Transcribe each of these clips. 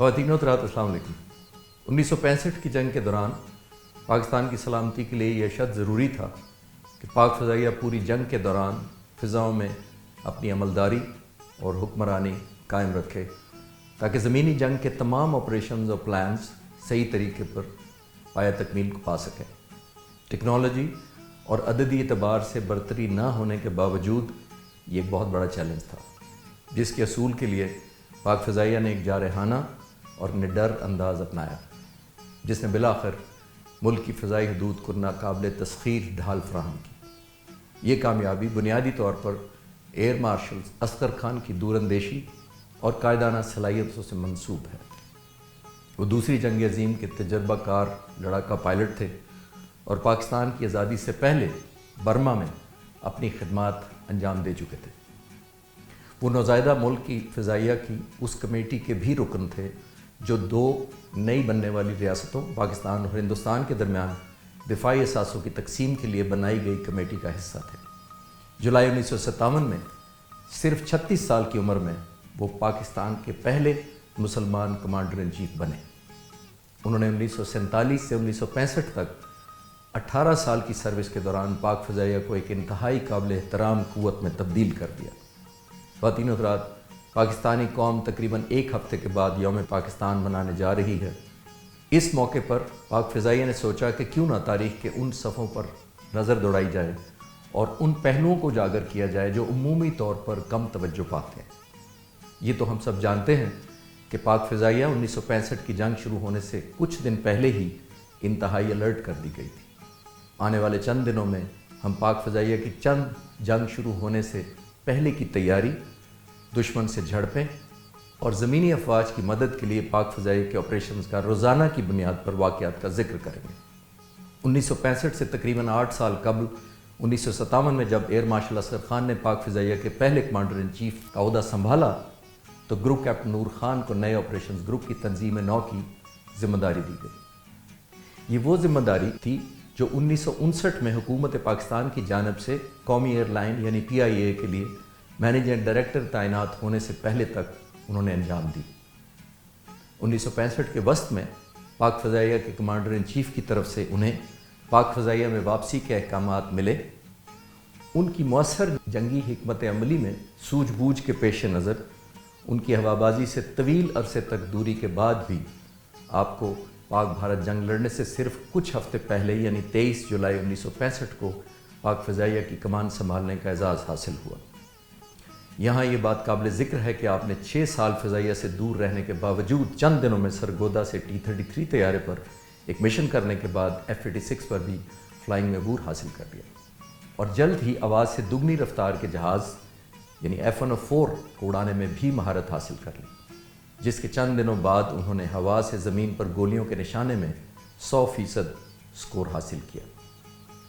خواتین و حضرات السلام علیکم۔ 1965 کی جنگ کے دوران پاکستان کی سلامتی کے لیے یہ شرط ضروری تھا کہ پاک فضائیہ پوری جنگ کے دوران فضاؤں میں اپنی عملداری اور حکمرانی قائم رکھے تاکہ زمینی جنگ کے تمام آپریشنز اور پلانز صحیح طریقے پر پایہ تکمیل کو پا سکیں۔ ٹیکنالوجی اور عددی اعتبار سے برتری نہ ہونے کے باوجود یہ ایک بہت بڑا چیلنج تھا، جس کے اصول کے لیے پاک فضائیہ نے ایک جارحانہ اور نڈر انداز اپنایا، جس نے بالآخر ملک کی فضائی حدود کو ناقابل تسخیر ڈھال فراہم کی۔ یہ کامیابی بنیادی طور per air marshal Asghar Khan کی دور اندیشی اور قائدانہ صلاحیتوں سے منسوب ہے۔ وہ دوسری جنگ عظیم کے تجربہ کار لڑاکا پائلٹ تھے اور پاکستان کی آزادی سے پہلے برما میں اپنی خدمات انجام دے چکے تھے۔ وہ نوزائیدہ ملک کی فضائیہ کی اس کمیٹی کے بھی رکن تھے جو دو نئی بننے والی ریاستوں پاکستان اور ہندوستان کے درمیان دفاعی اثاثوں کی تقسیم کے لیے بنائی گئی کمیٹی کا حصہ تھے۔ جولائی 1957 میں صرف 36 سال کی عمر میں وہ پاکستان کے پہلے مسلمان کمانڈر ان چیف بنے۔ انہوں نے 1947 سے 1965 تک 18 سال کی سروس کے دوران پاک فضائیہ کو ایک انتہائی قابل احترام قوت میں تبدیل کر دیا۔ خواتین و حضرات، پاکستانی قوم تقریباً ایک ہفتے کے بعد یوم پاکستان منانے جا رہی ہے۔ اس موقع پر پاک فضائیہ نے سوچا کہ کیوں نہ تاریخ کے ان صفوں پر نظر دوڑائی جائے اور ان پہلوؤں کو اجاگر کیا جائے جو عمومی طور پر کم توجہ پاتے ہیں۔ یہ تو ہم سب جانتے ہیں کہ پاک فضائیہ 1965 کی جنگ شروع ہونے سے کچھ دن پہلے ہی انتہائی الرٹ کر دی گئی تھی۔ آنے والے چند دنوں میں ہم پاک فضائیہ کی چند جنگ شروع ہونے سے پہلے کی تیاری، دشمن سے جھڑپیں اور زمینی افواج کی مدد کے لیے پاک فضائیہ کے آپریشنز کا روزانہ کی بنیاد پر واقعات کا ذکر کریں گے۔ 1965 سے تقریباً 8 سال قبل 1957 میں جب ایئر مارشل اصغر خان نے پاک فضائیہ کے پہلے کمانڈر ان چیف کا عہدہ سنبھالا تو گروپ کیپٹن نور خان کو نئے آپریشنز گروپ کی تنظیم نو کی ذمہ داری دی گئی۔ یہ وہ ذمہ داری تھی جو 1959 میں حکومت پاکستان کی جانب سے قومی ایئر لائن یعنی PIA کے لیے مینیجنگ ڈائریکٹر تعینات ہونے سے پہلے تک انہوں نے انجام دی۔ 1965 کے وسط میں پاک فضائیہ کے کمانڈر ان چیف کی طرف سے انہیں پاک فضائیہ میں واپسی کے احکامات ملے۔ ان کی مؤثر جنگی حکمت عملی میں سوجھ بوجھ کے پیش نظر ان کی ہوابازی سے طویل عرصے تک دوری کے بعد بھی آپ کو پاک بھارت جنگ لڑنے سے صرف کچھ ہفتے پہلے یعنی 23 جولائی 1965 کو پاک فضائیہ کی کمان سنبھالنے کا اعزاز حاصل ہوا۔ یہاں یہ بات قابل ذکر ہے کہ آپ نے 6 سال فضائیہ سے دور رہنے کے باوجود چند دنوں میں سرگودا سے T-33 طیارے پر ایک مشن کرنے کے بعد F-86 پر بھی فلائنگ میں عبور حاصل کر لیا اور جلد ہی آواز سے دگنی رفتار کے جہاز یعنی F-104 کو اڑانے میں بھی مہارت حاصل کر لی، جس کے چند دنوں بعد انہوں نے ہوا سے زمین پر گولیوں کے نشانے میں 100% سکور حاصل کیا،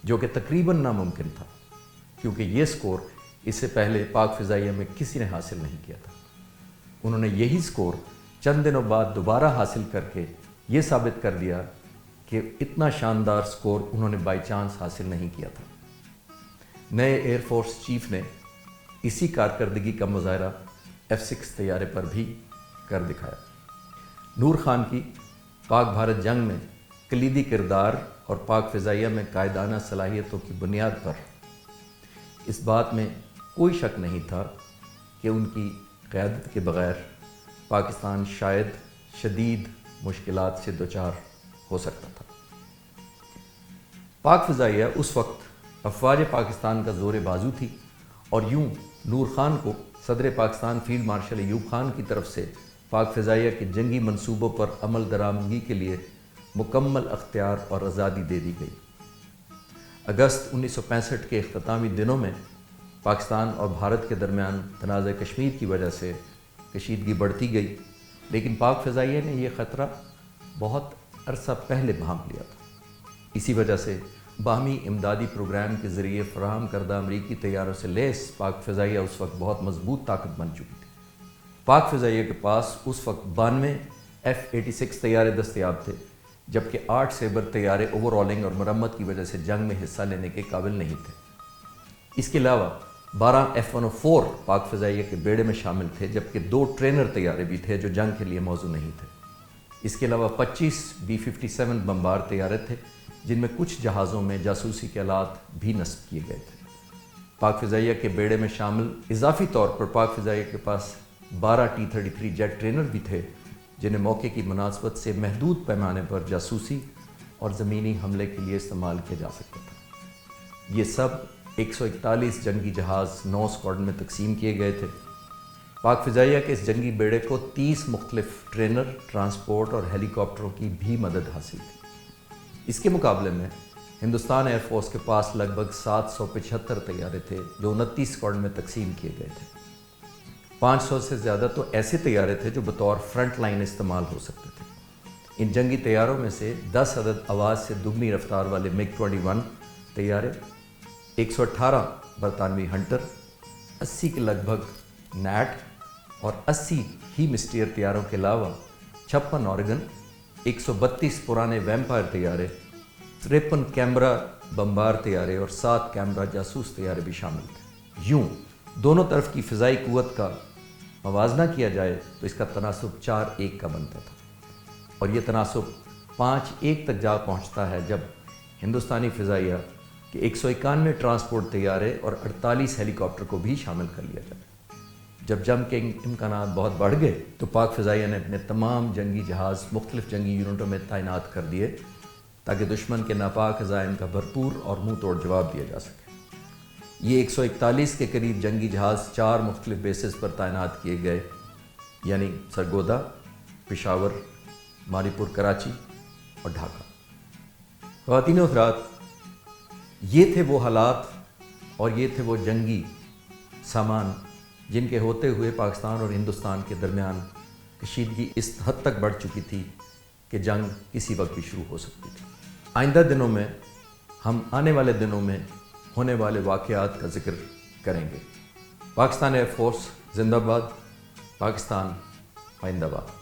جو کہ تقریباً ناممکن تھا کیونکہ یہ سکور اس سے پہلے پاک فضائیہ میں کسی نے حاصل نہیں کیا تھا۔ انہوں نے یہی سکور چند دنوں بعد دوبارہ حاصل کر کے یہ ثابت کر دیا کہ اتنا شاندار سکور انہوں نے بائی چانس حاصل نہیں کیا تھا۔ نئے ایئر فورس چیف نے اسی کارکردگی کا مظاہرہ F-6 طیارے پر بھی کر دکھایا۔ نور خان کی پاک بھارت جنگ میں کلیدی کردار اور پاک فضائیہ میں قائدانہ صلاحیتوں کی بنیاد پر اس بات میں کوئی شک نہیں تھا کہ ان کی قیادت کے بغیر پاکستان شاید شدید مشکلات سے دوچار ہو سکتا تھا۔ پاک فضائیہ اس وقت افواج پاکستان کا زور بازو تھی اور یوں نور خان کو صدر پاکستان فیلڈ مارشل ایوب خان کی طرف سے پاک فضائیہ کے جنگی منصوبوں پر عمل درآمدگی کے لیے مکمل اختیار اور آزادی دے دی گئی۔ اگست 1965 کے اختتامی دنوں میں پاکستان اور بھارت کے درمیان تنازع کشمیر کی وجہ سے کشیدگی بڑھتی گئی، لیکن پاک فضائیہ نے یہ خطرہ بہت عرصہ پہلے بھانپ لیا تھا۔ اسی وجہ سے باہمی امدادی پروگرام کے ذریعے فراہم کردہ امریکی طیاروں سے لیس پاک فضائیہ اس وقت بہت مضبوط طاقت بن چکی تھی۔ پاک فضائیہ کے پاس اس وقت 92 F-86 طیارے دستیاب تھے، جبکہ 8 سیبر طیارے اوور آلنگ اور مرمت کی وجہ سے جنگ میں حصہ لینے کے قابل نہیں تھے۔ اس کے علاوہ 12 F-104 پاک فضائیہ کے بیڑے میں شامل تھے، جبکہ 2 ٹرینر طیارے بھی تھے جو جنگ کے لیے موزوں نہیں تھے۔ اس کے علاوہ 25 B-57 بمبار طیارے تھے، جن میں کچھ جہازوں میں جاسوسی کے آلات بھی نصب کیے گئے تھے۔ پاک فضائیہ کے بیڑے میں شامل اضافی طور پر پاک فضائیہ کے پاس 12 T-33 جیٹ ٹرینر بھی تھے، جنہیں موقع کی مناسبت سے محدود پیمانے پر جاسوسی اور زمینی حملے کے لیے استعمال کیا جا سکتا تھا۔ یہ سب 141 جنگی جہاز 9 اسکواڈن میں تقسیم کیے گئے تھے۔ پاک فضائیہ کے اس جنگی بیڑے کو 30 مختلف ٹرینر، ٹرانسپورٹ اور ہیلی کاپٹروں کی بھی مدد حاصل تھی۔ اس کے مقابلے میں ہندوستان ایئر فورس کے پاس لگ بھگ 775 طیارے تھے، جو 29 اسکواڈن میں تقسیم کیے گئے تھے۔ 500 سے زیادہ تو ایسے طیارے تھے جو بطور فرنٹ لائن استعمال ہو سکتے تھے۔ ان جنگی طیاروں میں سے 10 عدد آواز سے دگنی رفتار والے MiG-21 طیارے، 118 برطانوی ہنٹر، 80 کے لگ بھگ نیٹ اور 80 ہی مسٹیئر طیاروں کے علاوہ 56 اورگن، 132 پرانے ویمپائر طیارے، 53 کیمرہ بمبار طیارے اور 7 کیمرہ جاسوس طیارے بھی شامل تھے۔ یوں دونوں طرف کی فضائی قوت کا موازنہ کیا جائے تو اس کا تناسب 4-1 کا بنتا تھا، اور یہ تناسب 5-1 تک جا پہنچتا ہے جب ہندوستانی فضائیہ کے 191 ٹرانسپورٹ طیارے اور 48 ہیلی کاپٹر کو بھی شامل کر لیا جائے۔ جب جنگ کے امکانات بہت بڑھ گئے تو پاک فضائیہ نے اپنے تمام جنگی جہاز مختلف جنگی یونٹوں میں تعینات کر دیے تاکہ دشمن کے ناپاک عزائم کا بھرپور اور منہ توڑ جواب دیا جا سکے۔ یہ 141 کے قریب جنگی جہاز 4 مختلف بیسز پر تعینات کیے گئے، یعنی سرگودا، پشاور، مانی پور، کراچی اور ڈھاکہ۔ خواتین و حضرات، یہ تھے وہ حالات اور یہ تھے وہ جنگی سامان جن کے ہوتے ہوئے پاکستان اور ہندوستان کے درمیان کشیدگی اس حد تک بڑھ چکی تھی کہ جنگ کسی وقت بھی شروع ہو سکتی تھی۔ آئندہ دنوں میں ہم آنے والے دنوں میں ہونے والے واقعات کا ذکر کریں گے۔ پاکستان ایئر فورس زندہ باد، پاکستان آئندہ باد۔